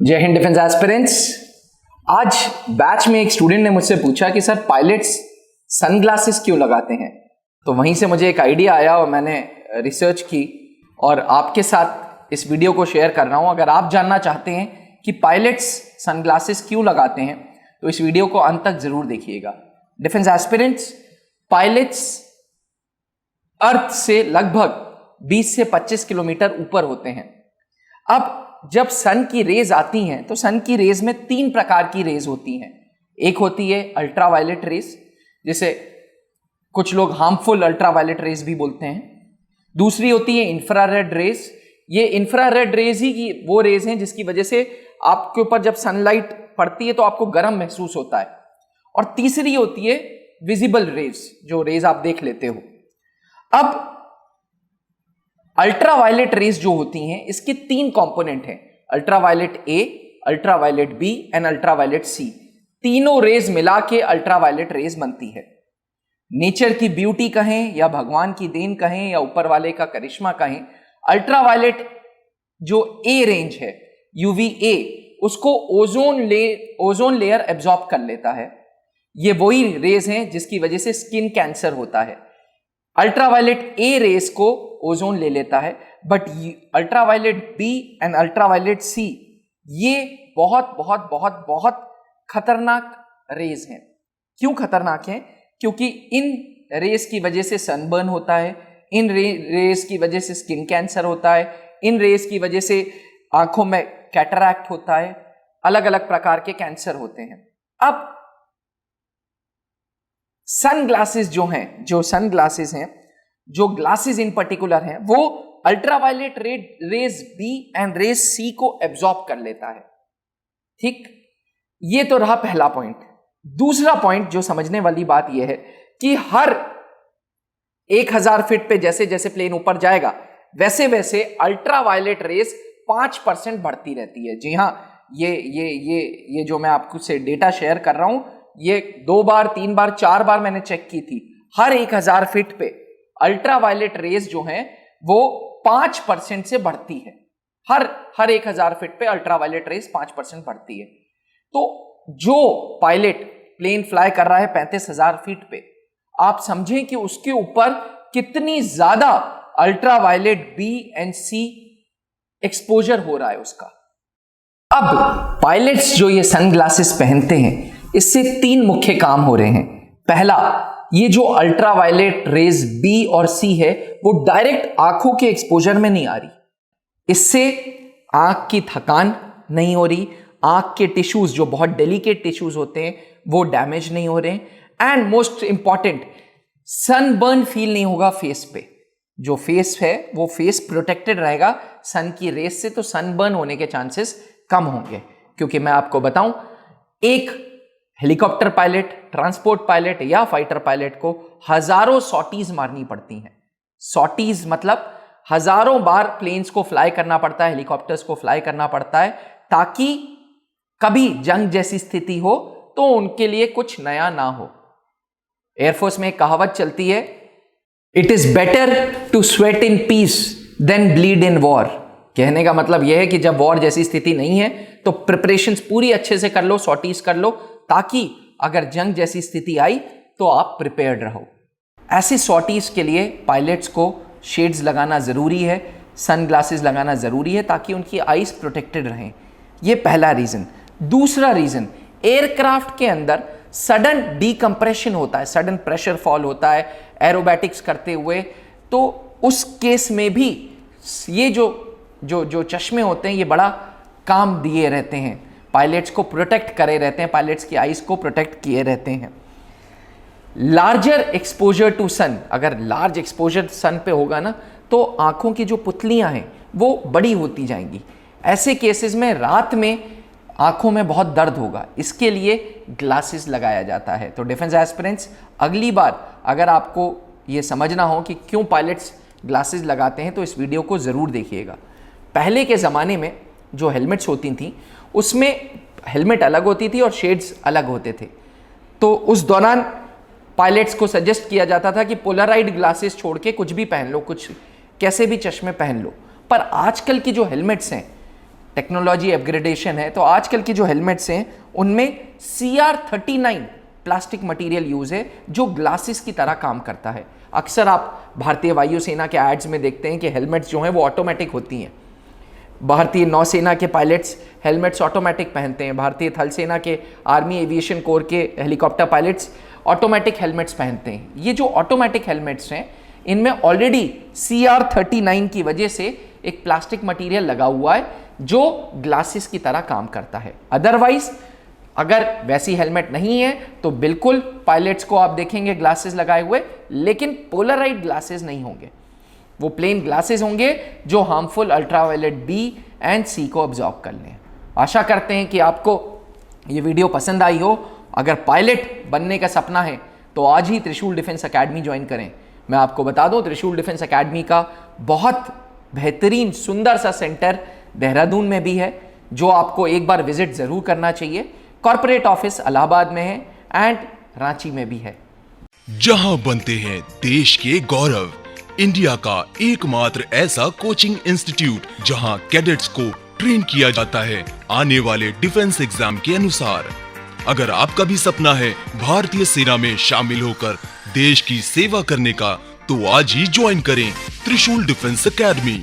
जय Hind defence aspirants. आज batch में एक स्टूडेंट ने मुझसे पूछा कि सर पायलट्स सनग्लासेस क्यों लगाते हैं। तो वहीं से मुझे एक आइडिया आया और मैंने रिसर्च की और आपके साथ इस वीडियो को शेयर कर रहा हूं। अगर आप जानना चाहते हैं कि पायलट्स सनग्लासेस क्यों लगाते हैं तो इस वीडियो को अंत तक जरूर देखिएगा। डिफेंस एस्पिरेंट्स, पायलट्स अर्थ से लगभग 20 से 25 किलोमीटर ऊपर होते हैं। अब जब सन की रेज आती हैं तो सन की रेज में 3 प्रकार की रेज होती हैं। एक होती है अल्ट्रावायलेट रेज, जिसे कुछ लोग हार्मफुल अल्ट्रावायलेट रेज भी बोलते हैं। दूसरी होती है इंफ्रारेड रेज। ये इंफ्रारेड रेज ही की वो रेज हैं जिसकी वजह से आपके ऊपर जब सनलाइट पड़ती है तो आपको गर्म महसूस होता है। और तीसरी होती है विजिबल रेज, जो रेज आप देख लेते हो। अब अल्ट्रावायलेट रेज जो होती हैं इसके 3 कंपोनेंट हैं, ultraviolet A, ultraviolet B and ultraviolet C. तीनों रेज मिला के अल्ट्रावायलेट रेज बनती है। नेचर की ब्यूटी कहें या भगवान की देन कहें या ऊपर वाले का करिश्मा कहें, अल्ट्रावायलेट जो ए रेंज है यूवीए, उसको ओजोन लेयर एब्जॉर्ब कर लेता है। ये वही रेज हैं जिसकी वजह से स्किन कैंसर होता है। अल्ट्रावायलेट ए रेज को ओजोन ले लेता है, but ultraviolet B and ultraviolet C ये बहुत बहुत बहुत बहुत खतरनाक रेज हैं। क्यों खतरनाक हैं? क्योंकि इन रेज की वजह से सनबर्न होता है, इन रेज की वजह से स्किन कैंसर होता है, इन रेज की वजह से आंखों में कैटरैक्ट होता है, अलग अलग प्रकार के कैंसर होते हैं। अब सन ग्लासेस जो सन ग्लासेस हैं, जो ग्लासेस इन पर्टिकुलर हैं, वो ultraviolet rays B and rays C को एब्जॉर्ब कर लेता है। ठीक, ये तो रहा पहला पॉइंट। दूसरा पॉइंट जो समझने वाली बात यह है कि हर 1000 फीट पे जैसे जैसे प्लेन ऊपर जाएगा वैसे वैसे अल्ट्रावायलेट रेज 5% बढ़ती रहती है। जी हां, ये जो मैं आपको से डेटा शेयर कर रहा हूं, ये 2 बार 3 बार 4 बार मैंने चेक की थी। हर 1000 फीट पे अल्ट्रावायलेट रेज जो हैं वो 5% से बढ़ती है। हर 1000 फीट पे अल्ट्रावायलेट रेज 5% बढ़ती है। तो जो पायलट प्लेन फ्लाई कर रहा है 35,000 फीट पे, आप समझें कि उसके ऊपर कितनी ज्यादा ultraviolet B and C exposure हो रहा है उसका। अब पायलट्स जो ये सनग्लासेस पहनते हैं, इससे 3 मुख्य काम हो रहे हैं। पहला, ये जो अल्ट्रावायलेट रेज बी और सी है वो डायरेक्ट आंखों के एक्सपोजर में नहीं आ रही। इससे आंख की थकान नहीं हो रही, आंख के टिश्यूज जो बहुत डेलिकेट टिश्यूज होते हैं वो डैमेज नहीं हो रहे, and most important, sunburn feel नहीं होगा फेस पे। जो फेस है वो फेस प्रोटेक्टेड रहेगा सन की रेस से, तो सनबर्न होने के चांसेस कम होंगे। क्योंकि मैं आपको बताऊं, एक हेलीकॉप्टर पायलट, ट्रांसपोर्ट पायलट या फाइटर पायलट को हजारों सॉटीज मारनी पड़ती हैं। सॉटीज मतलब हजारों बार प्लेन्स को फ्लाई करना पड़ता है, हेलीकॉप्टर्स को फ्लाई करना पड़ता है, ताकि कभी जंग जैसी स्थिति हो तो उनके लिए कुछ नया ना हो। एयरफोर्स में एक कहावत चलती है, it is better to sweat in peace than bleed in war. कहने का मतलब यह है कि जब वॉर जैसी स्थिति नहीं है तो प्रिपरेशंस पूरी अच्छे से कर लो, सॉटीज कर लो, ताकि अगर जंग जैसी स्थिति आई तो आप प्रिपेयर्ड रहो। ऐसी सॉटीज के लिए पायलट्स को शेड्स लगाना जरूरी है, सनग्लासेस लगाना जरूरी है, ताकि उनकी आईज प्रोटेक्टेड रहें। यह पहला रीजन। दूसरा रीजन, एयरक्राफ्ट के अंदर सडन डीकंप्रेशन होता है, सडन प्रेशर फॉल होता है एरोबैटिक्स करते हुए। तो उस केस में भी ये जो चश्मे होते हैं ये बड़ा काम दिए रहते हैं, पायलट्स को प्रोटेक्ट करे रहते हैं, पायलट्स की आईज को प्रोटेक्ट किए रहते हैं। लार्जर एक्सपोजर टू सन, अगर लार्ज एक्सपोजर सन पे होगा ना तो आंखों की जो पुतलियां हैं वो बड़ी होती जाएंगी। ऐसे केसेस में रात में आंखों में बहुत दर्द होगा, इसके लिए ग्लासेस लगाया जाता है। तो डिफेंस एस्पिरेंट्स, अगली बार अगर आपको ये समझना हो कि क्यों पायलट्स ग्लासेस लगाते हैं तो इस वीडियो को ज़रूर देखिएगा। पहले के ज़माने में जो हेलमेट्स होती थी उसमें हेलमेट अलग होती थी और शेड्स अलग होते थे। तो उस दौरान पायलट्स को सजेस्ट किया जाता था कि पोलराइड ग्लासेस छोड़ के कुछ भी पहन लो, कुछ कैसे भी चश्मे पहन लो। पर आजकल की जो हेलमेट्स हैं टेक्नोलॉजी अपग्रेडेशन है, तो आजकल के जो हेलमेट्स हैं उनमें CR39 प्लास्टिक मटेरियल यूज है जो ग्लासेस की तरह काम करता है। अक्सर आप भारतीय वायुसेना के एड्स में देखते हैं कि हेलमेट्स जो हैं वो ऑटोमेटिक होती हैं। भारतीय नौसेना के पायलट्स हेलमेट्स ऑटोमेटिक पहनते हैं, भारतीय थल सेना के आर्मी एविएशन कोर के हेलीकॉप्टर पायलट्स ऑटोमेटिक हेलमेट्स पहनते हैं। ये जो ऑटोमेटिक हेलमेट्स हैं इनमें ऑलरेडी CR39 की वजह से एक प्लास्टिक मटेरियल लगा हुआ है जो ग्लासेस की तरह काम करता है। अदरवाइज अगर वैसी हेलमेट नहीं है तो बिल्कुल पायलट्स को आप देखेंगे ग्लासेस लगाए हुए, लेकिन पोलराइड ग्लासेस नहीं होंगे, वो प्लेन ग्लासेस होंगे जो हार्मफुल अल्ट्रावायलेट बी एंड सी को अब्जॉर्ब कर लें। आशा करते हैं कि आपको ये वीडियो पसंद आई हो। अगर पायलट बनने का सपना है तो आज ही त्रिशूल डिफेंस एकेडमी ज्वाइन करें। मैं आपको बता दूं, त्रिशूल डिफेंस एकेडमी का बहुत बेहतरीन सुंदर सा सेंटर देहरादून में भी है जो आपको एक बार विजिट जरूर करना चाहिए। कॉर्पोरेट ऑफिस इलाहाबाद में है एंड रांची में भी है। जहां बनते हैं देश के गौरव, इंडिया का एकमात्र ऐसा कोचिंग इंस्टीट्यूट जहां कैडेट्स को ट्रेन किया जाता है आने वाले डिफेंस एग्जाम के अनुसार। अगर आपका भी सपना है भारतीय सेना में शामिल होकर देश की सेवा करने का, तो आज ही ज्वाइन करें त्रिशूल डिफेंस एकेडमी।